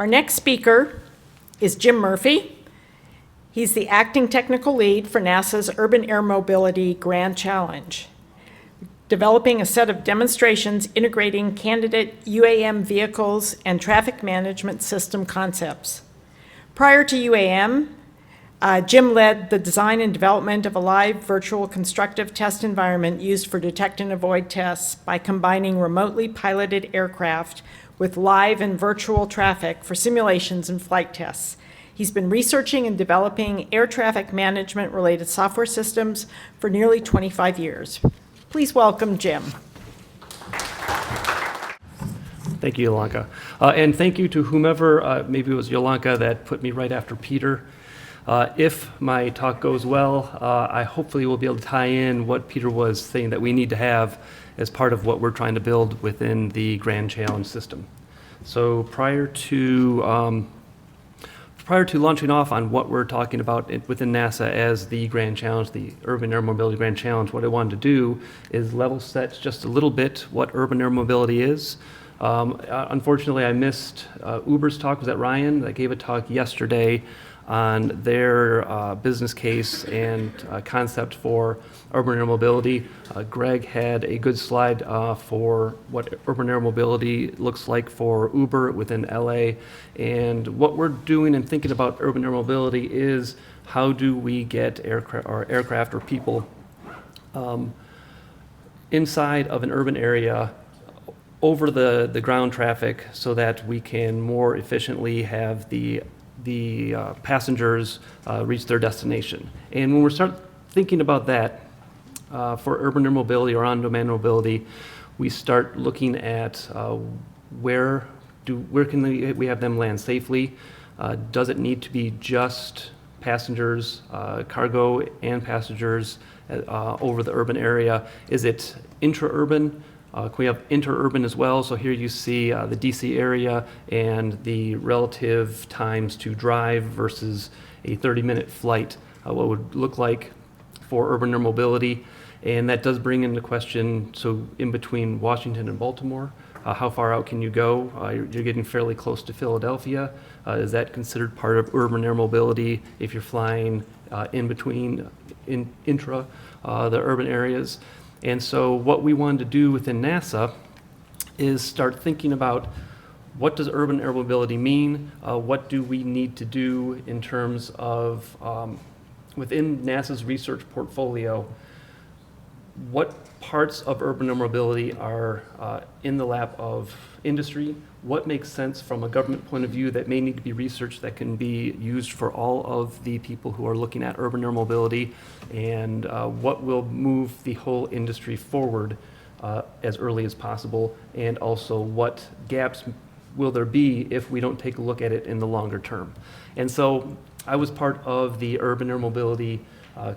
Our next speaker is Jim Murphy. He's the acting technical lead for NASA's Urban Air Mobility Grand Challenge, developing a set of demonstrations integrating candidate UAM vehicles and traffic management system concepts. Prior to UAM, Jim led the design and development of a live virtual constructive test environment used for detect and avoid tests by combining remotely piloted aircraft with live and virtual traffic for simulations and flight tests. He's been researching and developing air traffic management related software systems for nearly 25 years. Please welcome Jim. Thank you, Yolanda. And thank you to whomever, maybe it was Yolanda that put me right after Peter. If my talk goes well, I hopefully will be able to tie in what Peter was saying that we need to have as part of what we're trying to build within the Grand Challenge system. So prior to launching off on what we're talking about within NASA as the Grand Challenge, the Urban Air Mobility Grand Challenge, what I wanted to do is level set just a little bit what urban air mobility is. Unfortunately, I missed Uber's talk. Was that Ryan? That gave a talk yesterday on their business case and concept for urban air mobility. Greg had a good slide for what urban air mobility looks like for Uber within LA. And what we're doing and thinking about urban air mobility is how do we get aircraft or people inside of an urban area over the ground traffic so that we can more efficiently have the passengers reach their destination. And when we start thinking about that for urban air mobility or on-demand mobility, we start looking at where can we have them land safely? Does it need to be just passengers, cargo and passengers over the urban area? Is it intra-urban? Can we have interurban as well? So here you see the DC area and the relative times to drive versus a 30-minute flight, what would look like for urban air mobility. And that does bring into question, so in between Washington and Baltimore, how far out can you go? You're getting fairly close to Philadelphia. Is that considered part of urban air mobility if you're flying in between, intra the urban areas? And so what we wanted to do within NASA is start thinking about what does urban air mobility mean? What do we need to do in terms of, within NASA's research portfolio, what parts of urban air mobility are in the lap of industry? What makes sense from a government point of view that may need to be researched that can be used for all of the people who are looking at urban air mobility, and what will move the whole industry forward as early as possible, and also what gaps will there be if we don't take a look at it in the longer term. And so I was part of the urban air mobility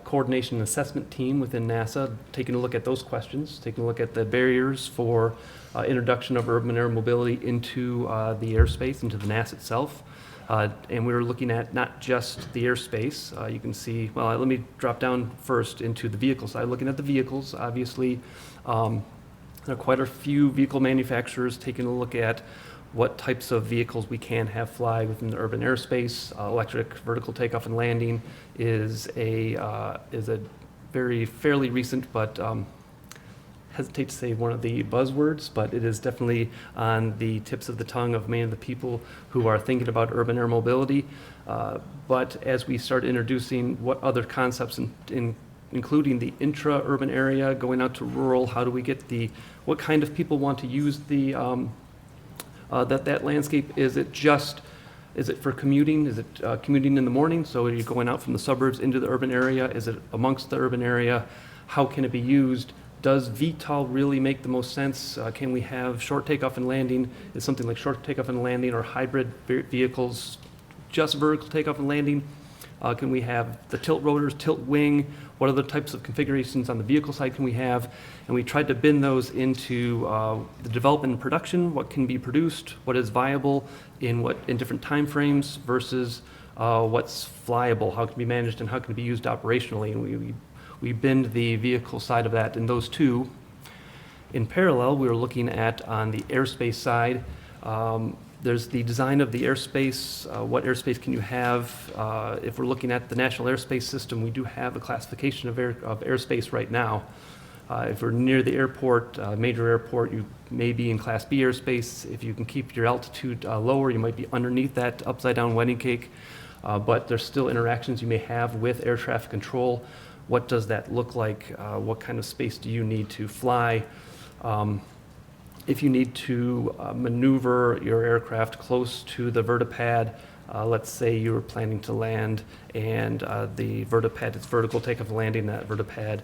coordination and assessment team within NASA, taking a look at those questions, taking a look at the barriers for introduction of urban air mobility into the airspace, into the NASA itself. And we were looking at not just the airspace. You can see, well, let me drop down first into the vehicle side. Looking at the vehicles, obviously, there are quite a few vehicle manufacturers taking a look at what types of vehicles we can have fly within the urban airspace. Electric vertical takeoff and landing is a very fairly recent, but hesitate to say one of the buzzwords, but it is definitely on the tips of the tongue of many of the people who are thinking about urban air mobility. But as we start introducing what other concepts, including the intra-urban area, going out to rural, how do we get what kind of people want to use that landscape? Is it for commuting? Is it commuting in the morning? So are you going out from the suburbs into the urban area? Is it amongst the urban area? How can it be used? Does VTOL really make the most sense? Can we have short takeoff and landing? Is something like short takeoff and landing or hybrid vehicles just vertical takeoff and landing? Can we have the tilt rotors, tilt wing? What other types of configurations on the vehicle side can we have? And we tried to bin those into the development and production, what can be produced, what is viable in different time frames versus what's flyable, how it can be managed and how it can be used operationally. And we binned the vehicle side of that in those two. In parallel, we were looking at, on the airspace side, There's the design of the airspace. What airspace can you have? If we're looking at the National Airspace System, we do have a classification of airspace right now. If we're near the airport, major airport, you may be in Class B airspace. If you can keep your altitude lower, you might be underneath that upside-down wedding cake. But there's still interactions you may have with air traffic control. What does that look like? What kind of space do you need to fly? If you need to maneuver your aircraft close to the vertipad, let's say you were planning to land and the vertipad, it's vertical takeoff and landing, that vertipad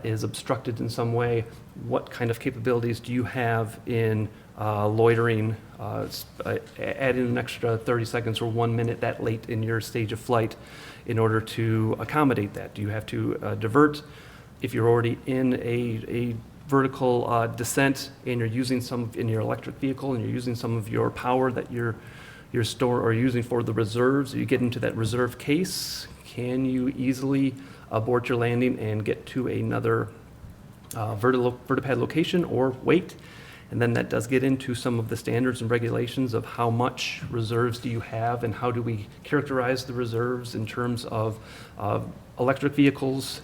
is obstructed in some way, what kind of capabilities do you have in loitering, add in an extra 30 seconds or 1 minute that late in your stage of flight in order to accommodate that? Do you have to divert? If you're already in a vertical descent and you're using some in your electric vehicle and you're using some of your power that you're store or using for the reserves, you get into that reserve case, can you easily abort your landing and get to another vertipad location or wait? And then that does get into some of the standards and regulations of how much reserves do you have and how do we characterize the reserves in terms of electric vehicles,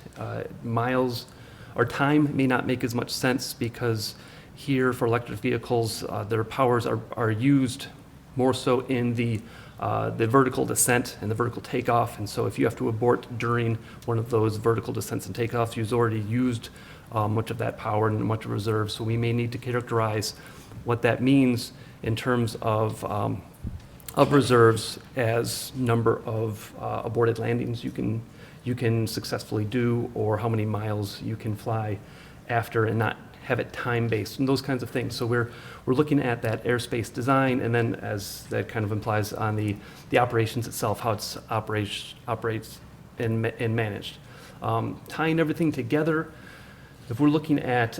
miles, or time may not make as much sense because here for electric vehicles, their powers are used more so in the vertical descent and the vertical takeoff. And so if you have to abort during one of those vertical descents and takeoffs, you've already used much of that power and much of reserve. So we may need to characterize what that means in terms of reserves as number of aborted landings you can successfully do, or how many miles you can fly after and not have it time-based and those kinds of things. So we're looking at that airspace design, and then as that kind of implies on the operations itself, how it operates and managed. Tying everything together, if we're looking at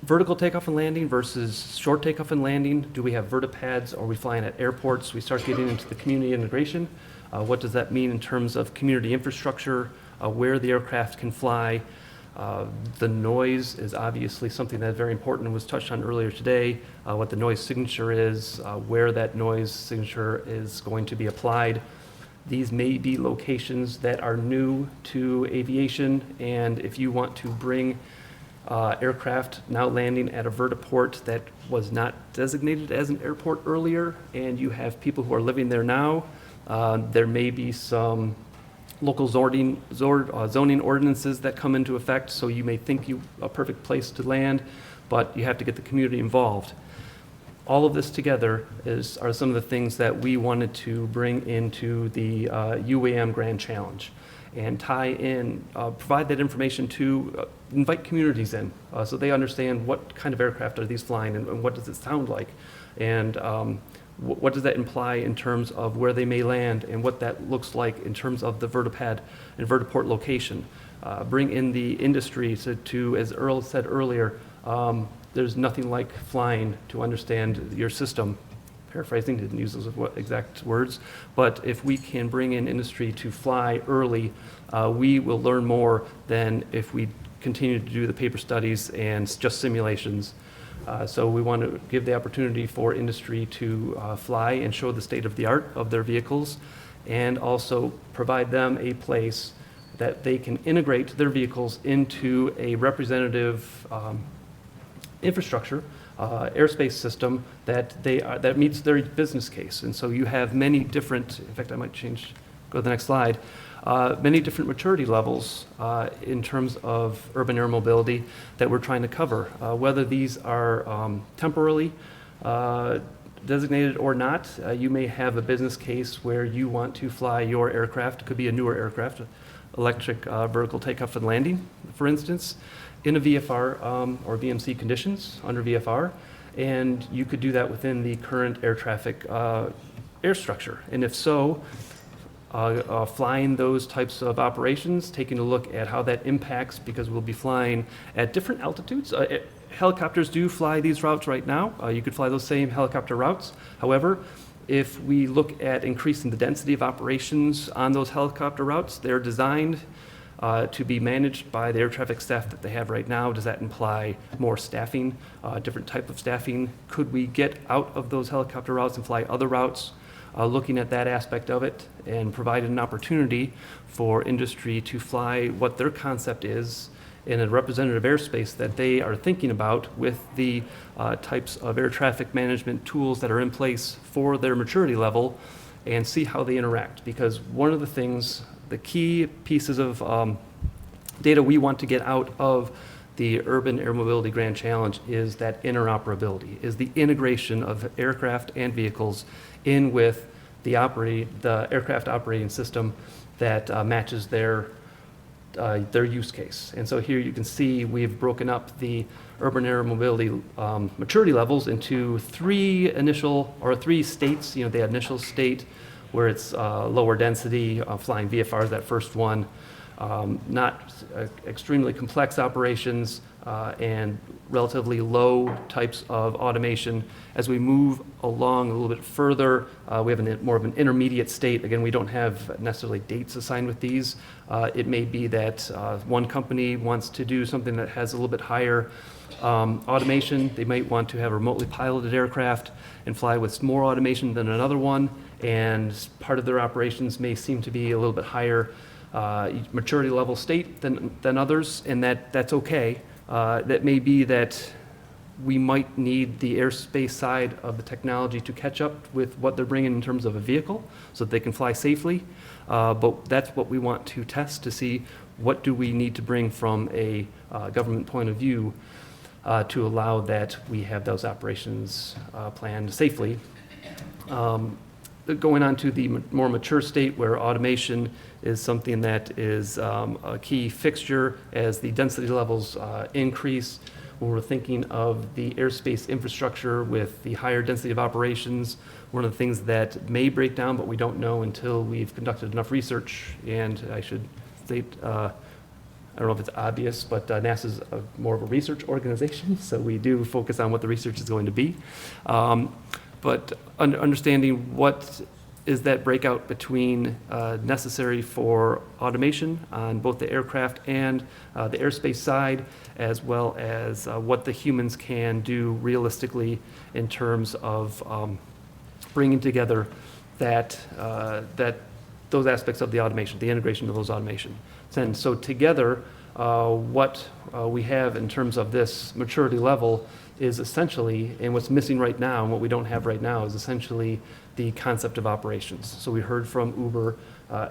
vertical takeoff and landing versus short takeoff and landing, do we have vertipads? Are we flying at airports? We start getting into the community integration. What does that mean in terms of community infrastructure, where the aircraft can fly? The noise is obviously something that's very important and was touched on earlier today, what the noise signature is, where that noise signature is going to be applied. These may be locations that are new to aviation, and if you want to bring aircraft now landing at a vertiport that was not designated as an airport earlier, and you have people who are living there now, there may be some local zoning ordinances that come into effect, so you may think a perfect place to land, but you have to get the community involved. All of this together are some of the things that we wanted to bring into the UAM Grand Challenge and tie in, provide that information to invite communities in so they understand what kind of aircraft are these flying and what does it sound like, and what does that imply in terms of where they may land and what that looks like in terms of the vertipad and vertiport location. Bring in the industry to, as Earl said earlier, there's nothing like flying to understand your system. Paraphrasing, didn't use those exact words, but if we can bring in industry to fly early, we will learn more than if we continue to do the paper studies and just simulations. So we want to give the opportunity for industry to fly and show the state of the art of their vehicles, and also provide them a place that they can integrate their vehicles into a representative infrastructure, airspace system that meets their business case. And so you have many different, in fact, I might go to the next slide, many different maturity levels in terms of urban air mobility that we're trying to cover. Whether these are temporarily designated or not, you may have a business case where you want to fly your aircraft. It could be a newer aircraft, electric vertical takeoff and landing, for instance, in a VFR or VMC conditions under VFR, and you could do that within the current air traffic air structure. And if so, flying those types of operations, taking a look at how that impacts, because we'll be flying at different altitudes. Helicopters do fly these routes right now. You could fly those same helicopter routes. However, if we look at increasing the density of operations on those helicopter routes, they're designed to be managed by the air traffic staff that they have right now? Does that imply more staffing, different type of staffing? Could we get out of those helicopter routes and fly other routes? Looking at that aspect of it and provide an opportunity for industry to fly what their concept is in a representative airspace that they are thinking about with the types of air traffic management tools that are in place for their maturity level, and see how they interact. Because one of the things, the key pieces of data we want to get out of the Urban Air Mobility Grand Challenge is that interoperability, is the integration of aircraft and vehicles in with the aircraft operating system that matches their use case. And so here you can see we've broken up the urban air mobility maturity levels into three states. You know, the initial state where it's lower density, flying VFR is that first one, not extremely complex operations, and relatively low types of automation. As we move along a little bit further, we have more of an intermediate state. Again, we don't have necessarily dates assigned with these. It may be that one company wants to do something that has a little bit higher automation. They might want to have a remotely piloted aircraft and fly with more automation than another one, and part of their operations may seem to be a little bit higher maturity level state than others, and that's okay. That may be that we might need the airspace side of the technology to catch up with what they're bringing in terms of a vehicle so that they can fly safely. But that's what we want to test to see what do we need to bring from a government point of view to allow that we have those operations planned safely. Going on to the more mature state where automation is something that is a key fixture as the density levels increase. When we're thinking of the airspace infrastructure with the higher density of operations, one of the things that may break down, but we don't know until we've conducted enough research. And I should state, I don't know if it's obvious, but NASA's more of a research organization, so we do focus on what the research is going to be. But understanding what is that breakout between necessary for automation on both the aircraft and the airspace side, as well as what the humans can do realistically in terms of bringing together those aspects of the automation, the integration of those automation. And so together, what we have in terms of this maturity level is essentially, and what's missing right now and what we don't have right now is essentially the concept of operations. So we heard from Uber,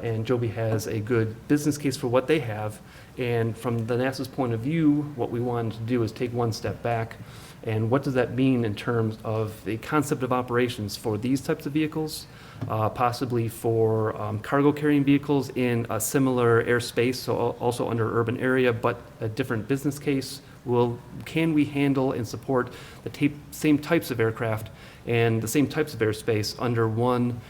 and Joby has a good business case for what they have. And from the NASA's point of view, what we wanted to do is take one step back. And what does that mean in terms of the concept of operations for these types of vehicles, possibly for cargo carrying vehicles in a similar airspace, so also under urban area, but a different business case? Can we handle and support the same types of aircraft and the same types of airspace under one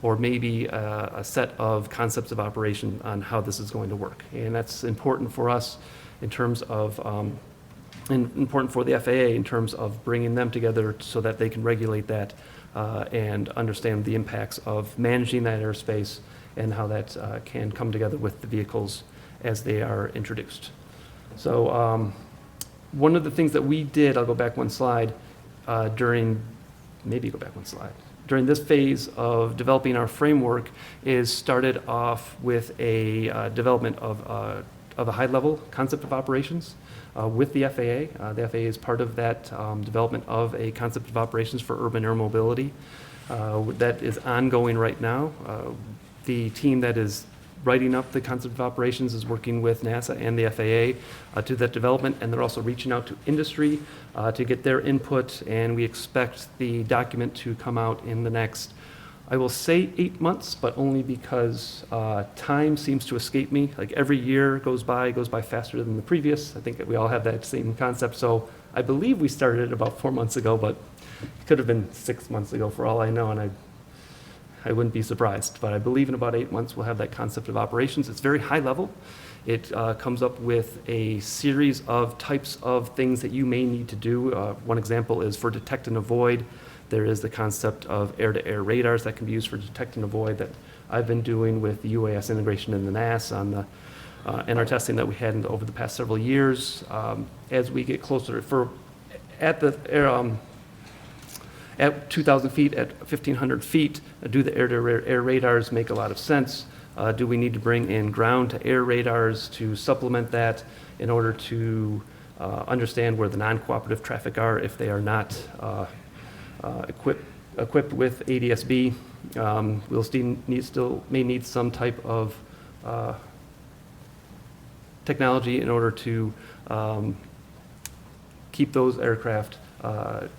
or maybe a set of concepts of operation on how this is going to work? And that's important for us in terms of, and important for the FAA in terms of bringing them together so that they can regulate that and understand the impacts of managing that airspace and how that can come together with the vehicles as they are introduced. So one of the things that we did, I'll go back one slide, during this phase of developing our framework is started off with a development of a high-level concept of operations with the FAA. The FAA is part of that development of a concept of operations for urban air mobility that is ongoing right now. The team that is writing up the concept of operations is working with NASA and the FAA to that development, and they're also reaching out to industry to get their input, and we expect the document to come out in the next, I will say 8 months, but only because time seems to escape me. Like every year goes by faster than the previous. I think that we all have that same concept. So I believe we started about 4 months ago, but it could have been 6 months ago for all I know, and I wouldn't be surprised. But I believe in about 8 months we'll have that concept of operations. It's very high level. It comes up with a series of types of things that you may need to do. One example is for detect and avoid. There is the concept of air-to-air radars that can be used for detect and avoid that I've been doing with the UAS integration in the NAS on the and our testing that we had over the past several years. As we get closer, at 2,000 feet, at 1,500 feet, do the air-to-air radars make a lot of sense? Do we need to bring in ground-to-air radars to supplement that in order to understand where the non-cooperative traffic are if they are not equipped with ADS-B? We'll still may need some type of technology in order to keep those aircraft,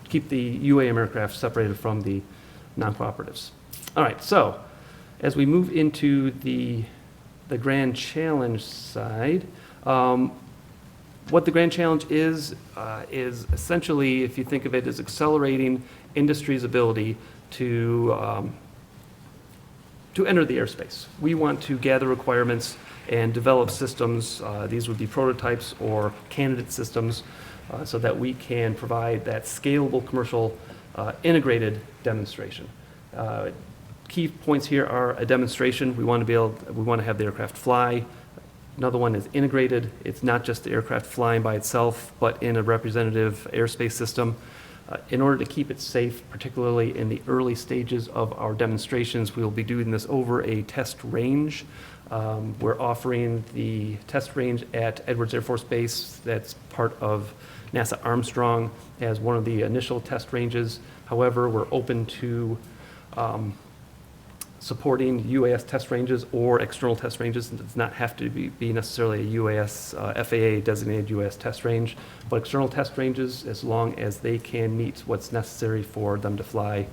keep the UAM aircraft separated from the non-cooperatives. All right, so as we move into the Grand Challenge side, what the Grand Challenge is essentially, if you think of it, as accelerating industry's ability to enter the airspace. We want to gather requirements and develop systems. These would be prototypes or candidate systems so that we can provide that scalable commercial integrated demonstration. Key points here are a demonstration. We want to have the aircraft fly. Another one is integrated. It's not just the aircraft flying by itself, but in a representative airspace system. In order to keep it safe, particularly in the early stages of our demonstrations, we will be doing this over a test range. We're offering the test range at Edwards Air Force Base. That's part of NASA Armstrong as one of the initial test ranges. However, we're open to supporting UAS test ranges or external test ranges. It does not have to be necessarily a UAS, FAA designated UAS test range, but external test ranges as long as they can meet what's necessary for them to fly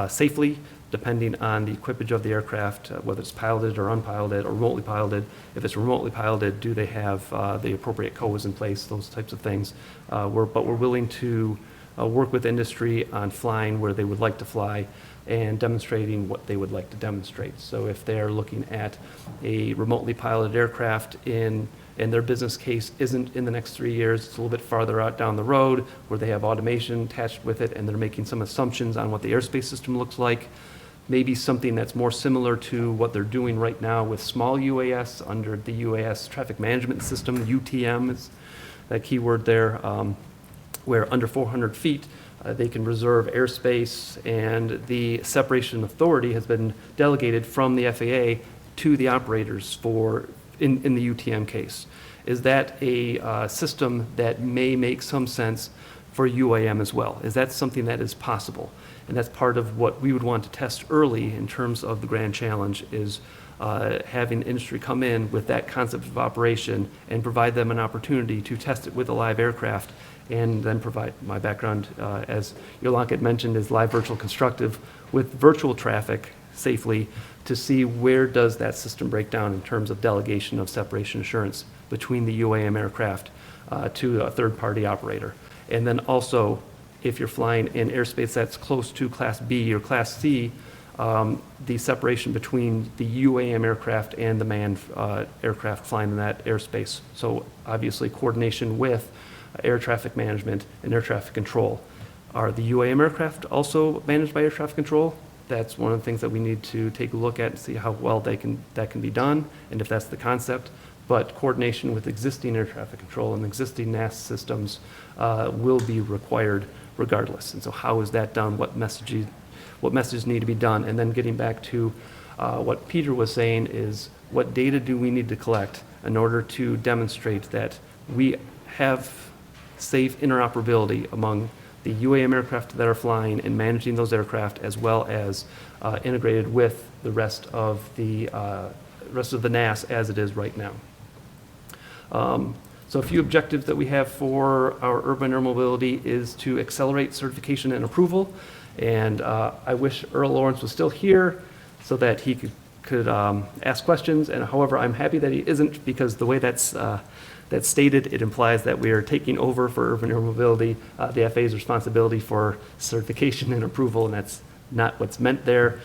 safely, depending on the equipage of the aircraft, whether it's piloted or unpiloted or remotely piloted. If it's remotely piloted, do they have the appropriate COAs in place, those types of things. But we're willing to work with industry on flying where they would like to fly and demonstrating what they would like to demonstrate. So if they're looking at a remotely piloted aircraft and their business case isn't in the next 3 years, it's a little bit farther out down the road where they have automation attached with it and they're making some assumptions on what the airspace system looks like, maybe something that's more similar to what they're doing right now with small UAS under the UAS traffic management system. UTM is that keyword there, where under 400 feet, they can reserve airspace, and the separation authority has been delegated from the FAA to the operators in the UTM case. Is that a system that may make some sense for UAM as well? Is that something that is possible? And that's part of what we would want to test early in terms of the Grand Challenge is having industry come in with that concept of operation and provide them an opportunity to test it with a live aircraft, and then provide my background, as Yolanda had mentioned, is live virtual constructive with virtual traffic safely to see where does that system break down in terms of delegation of separation assurance between the UAM aircraft to a third-party operator. And then also, if you're flying in airspace that's close to Class B or Class C, the separation between the UAM aircraft and the manned aircraft flying in that airspace. So obviously coordination with air traffic management and air traffic control. Are the UAM aircraft also managed by air traffic control? That's one of the things that we need to take a look at and see how well that can be done, and if that's the concept. But coordination with existing air traffic control and existing NAS systems will be required regardless. And so how is that done? What messages need to be done? And then getting back to what Peter was saying is, what data do we need to collect in order to demonstrate that we have safe interoperability among the UAM aircraft that are flying and managing those aircraft, as well as integrated with the rest of the NAS as it is right now. So a few objectives that we have for our urban air mobility is to accelerate certification and approval. And I wish Earl Lawrence was still here so that he could ask questions. And however, I'm happy that he isn't, because the way that's stated, it implies that we are taking over for urban air mobility the FAA's responsibility for certification and approval, and that's not what's meant there.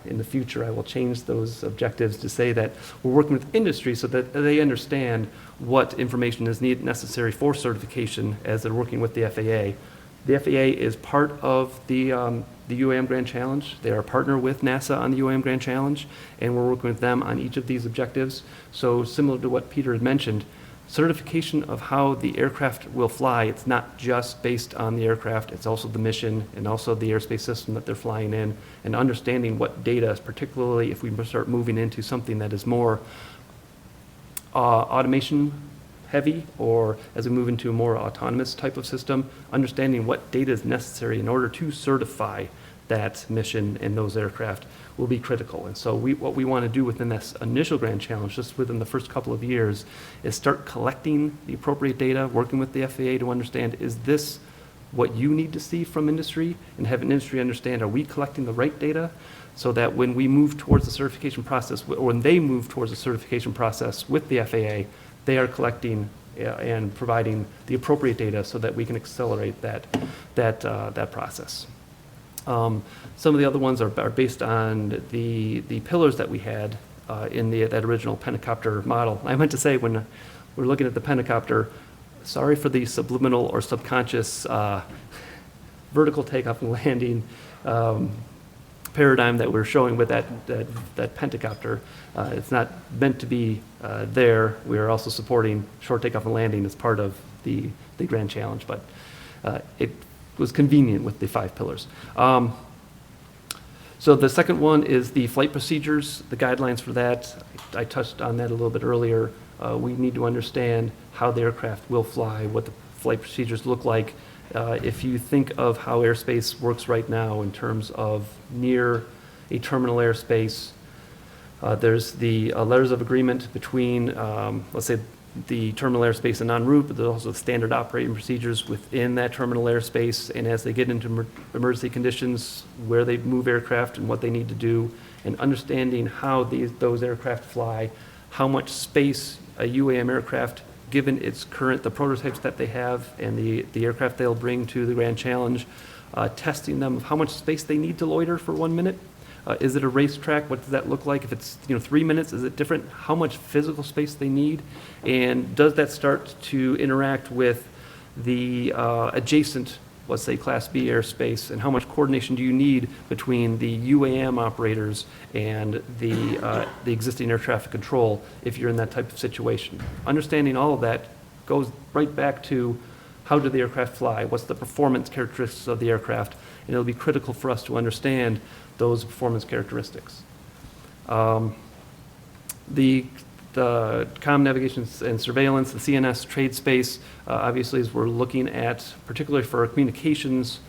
In the future, I will change those objectives to say that we're working with industry so that they understand what information is necessary for certification as they're working with the FAA. The FAA is part of the UAM Grand Challenge. They are a partner with NASA on the UAM Grand Challenge, and we're working with them on each of these objectives. So similar to what Peter had mentioned, certification of how the aircraft will fly, it's not just based on the aircraft, it's also the mission and also the airspace system that they're flying in, and understanding what data, particularly if we start moving into something that is more automation heavy, or as we move into a more autonomous type of system, understanding what data is necessary in order to certify that mission and those aircraft will be critical. And so what we want to do within this initial Grand Challenge, just within the first couple of years, is start collecting the appropriate data, working with the FAA to understand, is this what you need to see from industry, and have an industry understand, are we collecting the right data, so that when we move towards the certification process, or when they move towards the certification process with the FAA, they are collecting and providing the appropriate data so that we can accelerate that process. Some of the other ones are based on the pillars that we had in that original Pentacopter model. I meant to say, when we're looking at the Pentacopter, sorry for the subliminal or subconscious vertical takeoff and landing paradigm that we're showing with that Pentacopter. It's not meant to be there. We are also supporting short takeoff and landing as part of the Grand Challenge, but it was convenient with the 5 pillars. So the second one is the flight procedures, the guidelines for that. I touched on that a little bit earlier. We need to understand how the aircraft will fly, what the flight procedures look like. If you think of how airspace works right now in terms of near a terminal airspace, there's the letters of agreement between, let's say, the terminal airspace and en route, but there's also standard operating procedures within that terminal airspace. And as they get into emergency conditions, where they move aircraft and what they need to do, and understanding how those aircraft fly, how much space a UAM aircraft, given the prototypes that they have and the aircraft they'll bring to the Grand Challenge, testing them of how much space they need to loiter for 1 minute. Is it a racetrack? What does that look like? If it's 3 minutes, is it different? How much physical space they need? And does that start to interact with the adjacent, let's say, Class B airspace? And how much coordination do you need between the UAM operators and the existing air traffic control if you're in that type of situation? Understanding all of that goes right back to, how do the aircraft fly? What's the performance characteristics of the aircraft? And it'll be critical for us to understand those performance characteristics. The comm navigation and surveillance, the CNS trade space, obviously, as we're looking at, particularly for our communications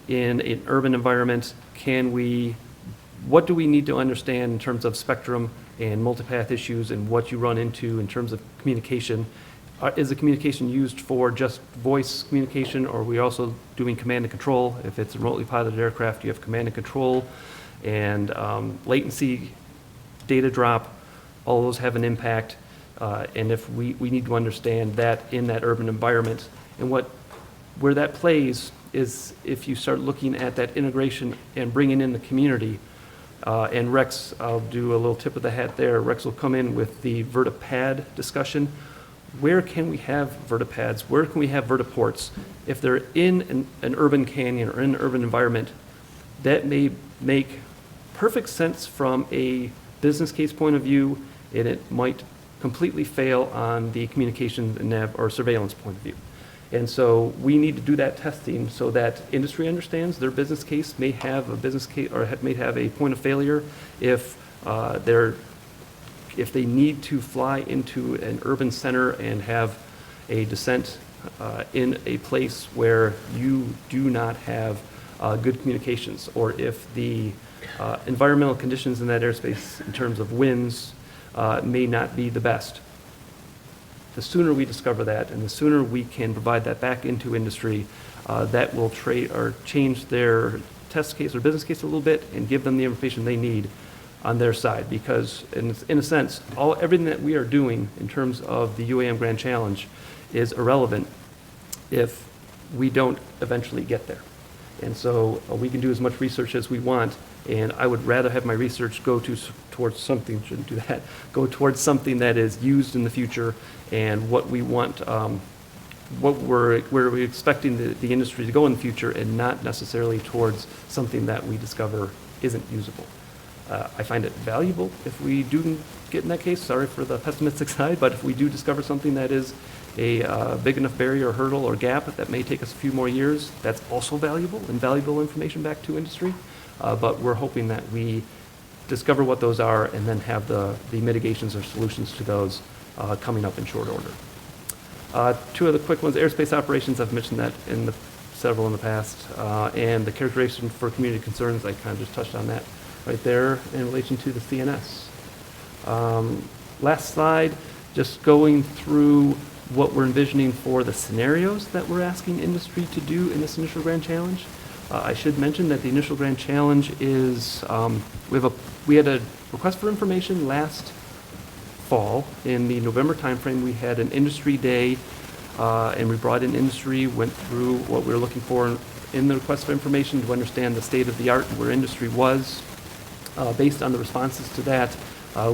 in an urban environment, what do we need to understand in terms of spectrum and multipath issues and what you run into in terms of communication? Is the communication used for just voice communication, or are we also doing command and control? If it's a remotely piloted aircraft, you have command and control, and latency, data drop, all those have an impact. And if we need to understand that in that urban environment. And where that plays is if you start looking at that integration and bringing in the community. And Rex, I'll do a little tip of the hat there. Rex will come in with the vertipad discussion. Where can we have vertipads? Where can we have vertiports? If they're in an urban canyon or in an urban environment, that may make perfect sense from a business case point of view, and it might completely fail on the communication or surveillance point of view. And so we need to do that testing so that industry understands their business case may have a business case, or may have a point of failure if they need to fly into an urban center and have a descent in a place where you do not have good communications, or if the environmental conditions in that airspace in terms of winds may not be the best. The sooner we discover that, and the sooner we can provide that back into industry, that will change their test case or business case a little bit and give them the information they need on their side. Because in a sense, everything that we are doing in terms of the UAM Grand Challenge is irrelevant if we don't eventually get there. And so we can do as much research as we want, and I would rather have my research go towards something, shouldn't do that, go towards something that is used in the future, and what we want where we're expecting the industry to go in the future, and not necessarily towards something that we discover isn't usable. I find it valuable if we do get in that case. Sorry for the pessimistic side, but if we do discover something that is a big enough barrier, or hurdle, or gap that may take us a few more years, that's also valuable and valuable information back to industry. But we're hoping that we discover what those are and then have the mitigations or solutions to those coming up in short order. Two other quick ones. Airspace operations, I've mentioned that in several in the past. And the characterization for community concerns, I kind of just touched on that right there in relation to the CNS. Last slide, just going through what we're envisioning for the scenarios that we're asking industry to do in this initial grand challenge. I should mention that the initial grand challenge is, we had a request for information last fall. In the November timeframe, we had an industry day, and we brought in industry, went through what we were looking for in the request for information to understand the state of the art and where industry was. Based on the responses to that,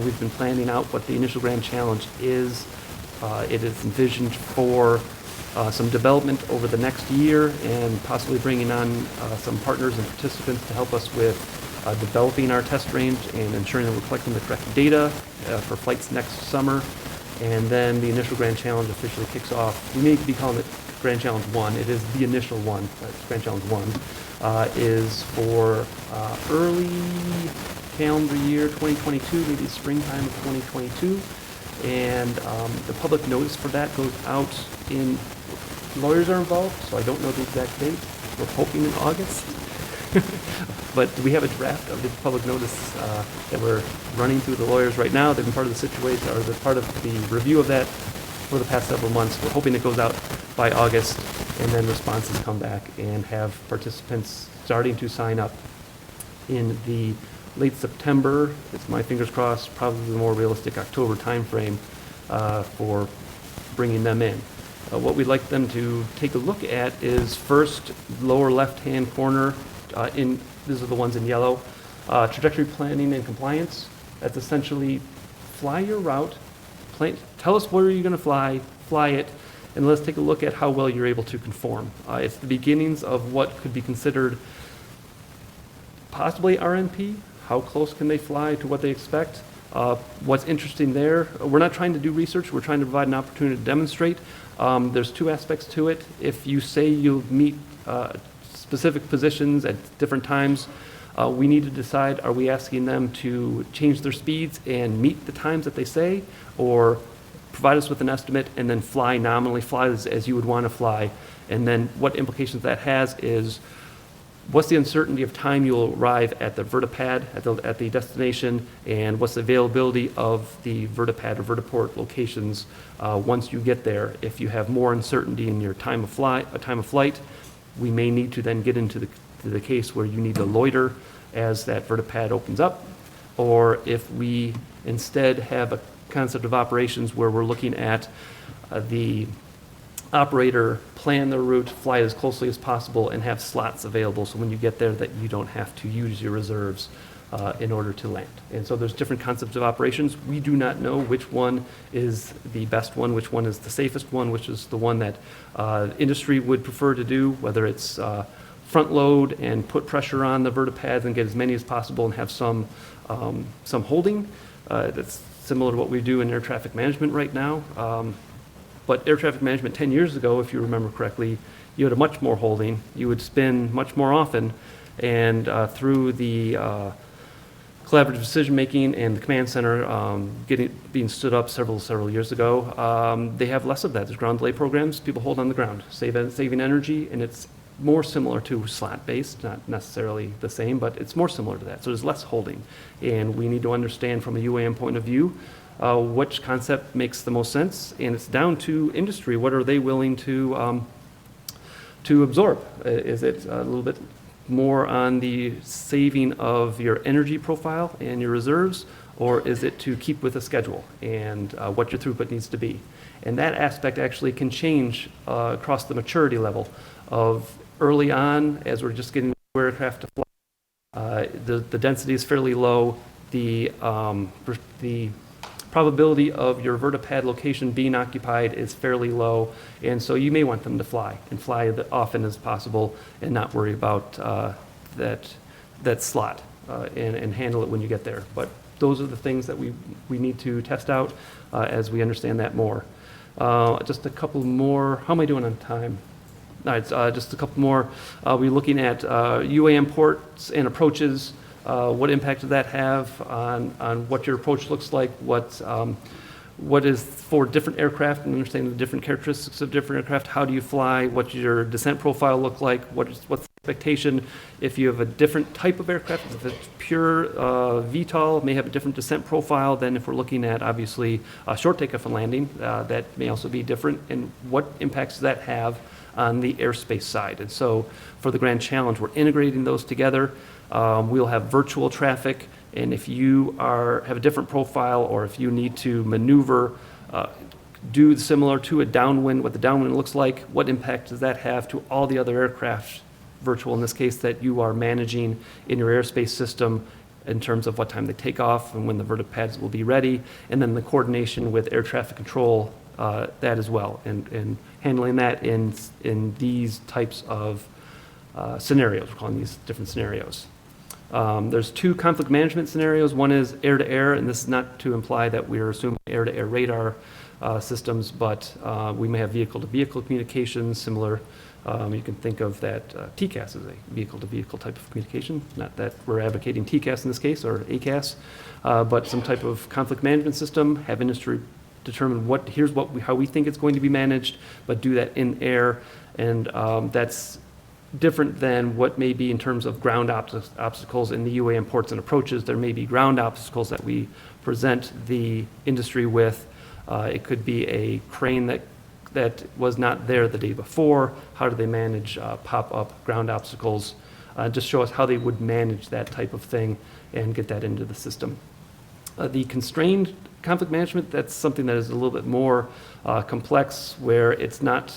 we've been planning out what the initial grand challenge is. It is envisioned for some development over the next year, and possibly bringing on some partners and participants to help us with developing our test range and ensuring that we're collecting the correct data for flights next summer. And then the initial grand challenge officially kicks off. We may be calling it Grand Challenge 1. It is the initial one. Grand Challenge 1 is for early calendar year 2022, maybe springtime of 2022. And the public notice for that goes out in, lawyers are involved, so I don't know the exact date. We're hoping in August. But we have a draft of the public notice that we're running through the lawyers right now. They've been part of the situation, or they're part of the review of that for the past several months. We're hoping it goes out by August, and then responses come back, and have participants starting to sign up in the late September. It's my fingers crossed, probably the more realistic October timeframe for bringing them in. What we'd like them to take a look at is first, lower left-hand corner, these are the ones in yellow, trajectory planning and compliance. That's essentially fly your route, tell us where you're going to fly it, and let's take a look at how well you're able to conform. It's the beginnings of what could be considered possibly RNP. How close can they fly to what they expect? What's interesting there, we're not trying to do research, we're trying to provide an opportunity to demonstrate. There's two aspects to it. If you say you'll meet specific positions at different times, we need to decide, are we asking them to change their speeds and meet the times that they say, or provide us with an estimate and then fly nominally, fly as you would want to fly. And then what implications that has is, what's the uncertainty of time you'll arrive at the vertipad, at the destination, and what's the availability of the vertipad or vertiport locations once you get there. If you have more uncertainty in your time of flight, we may need to then get into the case where you need to loiter as that vertipad opens up. Or if we instead have a concept of operations where we're looking at the operator plan the route, fly as closely as possible, and have slots available, so when you get there that you don't have to use your reserves in order to land. And so there's different concepts of operations. We do not know which one is the best one, which one is the safest one, which is the one that industry would prefer to do, whether it's front load and put pressure on the vertipads and get as many as possible and have some holding. That's similar to what we do in air traffic management right now. But air traffic management 10 years ago, if you remember correctly, you had a much more holding. You would spin much more often, and through the collaborative decision-making and the command center being stood up several years ago, they have less of that. There's ground delay programs. People hold on the ground, saving energy, and it's more similar to slot-based, not necessarily the same, but it's more similar to that. So there's less holding, and we need to understand from a UAM point of view which concept makes the most sense, and it's down to industry. What are they willing to absorb? Is it a little bit more on the saving of your energy profile and your reserves, or is it to keep with a schedule and what your throughput needs to be? And that aspect actually can change across the maturity level of early on, as we're just getting aircraft to fly. The density is fairly low. The probability of your vertipad location being occupied is fairly low, and so you may want them to fly and fly as often as possible and not worry about that slot and handle it when you get there. But those are the things that we need to test out as we understand that more. Just a couple more. How am I doing on time? All right, just a couple more. We're looking at UAM ports and approaches. What impact does that have on what your approach looks like? What is for different aircraft and understanding the different characteristics of different aircraft? How do you fly? What's your descent profile look like? What's the expectation? If you have a different type of aircraft, if it's pure VTOL, may have a different descent profile than if we're looking at obviously short takeoff and landing. That may also be different. And what impacts does that have on the airspace side? And so for the Grand Challenge, we're integrating those together. We'll have virtual traffic, and if you have a different profile, or if you need to maneuver, do similar to a downwind, what the downwind looks like, what impact does that have to all the other aircraft, virtual in this case, that you are managing in your airspace system in terms of what time they take off and when the vertipads will be ready, and then the coordination with air traffic control, that as well, and handling that in these types of scenarios. We're calling these different scenarios. There's two conflict management scenarios. One is air-to-air, and this is not to imply that we're assuming air-to-air radar systems, but we may have vehicle-to-vehicle communications similar. You can think of that TCAS as a vehicle-to-vehicle type of communication. Not that we're advocating TCAS in this case, or ACAS, but some type of conflict management system, have industry determine how we think it's going to be managed, but do that in air, and that's different than what may be in terms of ground obstacles in the UAM ports and approaches. There may be ground obstacles that we present the industry with. It could be a crane that was not there the day before. How do they manage pop-up ground obstacles? Just show us how they would manage that type of thing and get that into the system. The constrained conflict management, that's something that is a little bit more complex, where it's not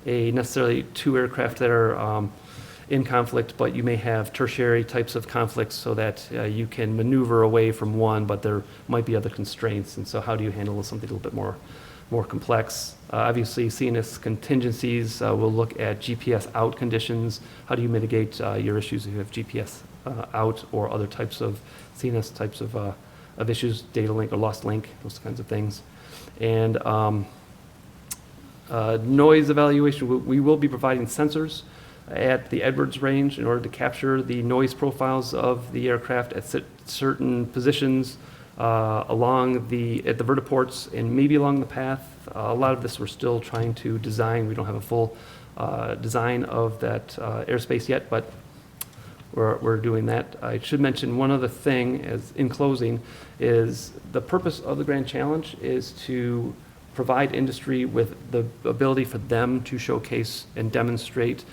necessarily two aircraft that are in conflict, but you may have tertiary types of conflicts so that you can maneuver away from one, but there might be other constraints. And so how do you handle something a little bit more complex? Obviously, CNS contingencies, we'll look at GPS out conditions. How do you mitigate your issues if you have GPS out or other types of CNS types of issues, data link or lost link, those kinds of things. And noise evaluation, we will be providing sensors at the Edwards range in order to capture the noise profiles of the aircraft at certain positions at the vertiports and maybe along the path. A lot of this we're still trying to design. We don't have a full design of that airspace yet, but we're doing that. I should mention one other thing in closing is the purpose of the Grand Challenge is to provide industry with the ability for them to showcase and demonstrate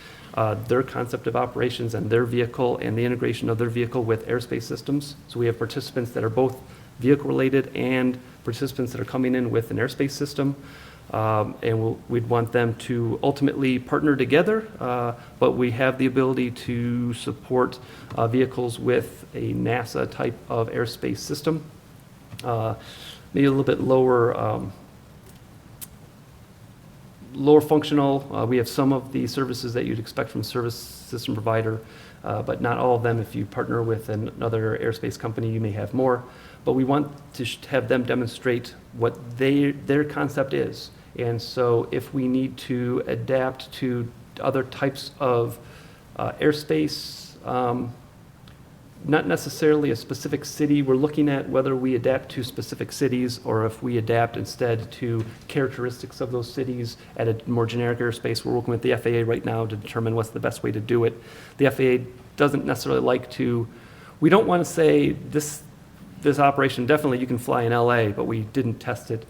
their concept of operations and their vehicle and the integration of their vehicle with airspace systems. So we have participants that are both vehicle related and participants that are coming in with an airspace system. And we'd want them to ultimately partner together, but we have the ability to support vehicles with a NASA type of airspace system. Maybe a little bit lower functional. We have some of the services that you'd expect from a service system provider, but not all of them. If you partner with another airspace company, you may have more. But we want to have them demonstrate what their concept is. And so if we need to adapt to other types of airspace, not necessarily a specific city. We're looking at whether we adapt to specific cities or if we adapt instead to characteristics of those cities at a more generic airspace. We're working with the FAA right now to determine what's the best way to do it. The FAA doesn't necessarily like to, we don't want to say this operation, definitely you can fly in LA, but we didn't test it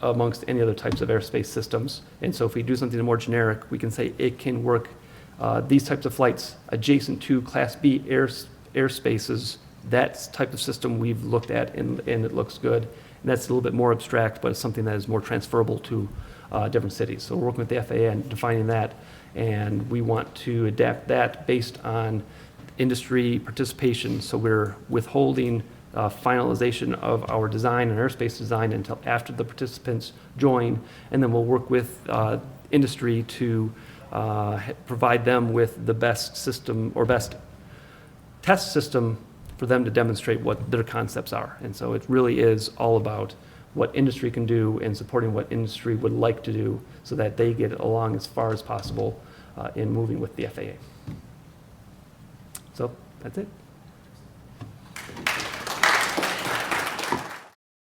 amongst any other types of airspace systems. And so if we do something more generic, we can say it can work these types of flights adjacent to Class B airspaces. That type of system we've looked at and it looks good. And that's a little bit more abstract, but it's something that is more transferable to different cities. So we're working with the FAA and defining that, and we want to adapt that based on industry participation. So we're withholding finalization of our design and airspace design until after the participants join, and then we'll work with industry to provide them with the best system or best test system for them to demonstrate what their concepts are. And so it really is all about what industry can do and supporting what industry would like to do so that they get along as far as possible in moving with the FAA. So that's it.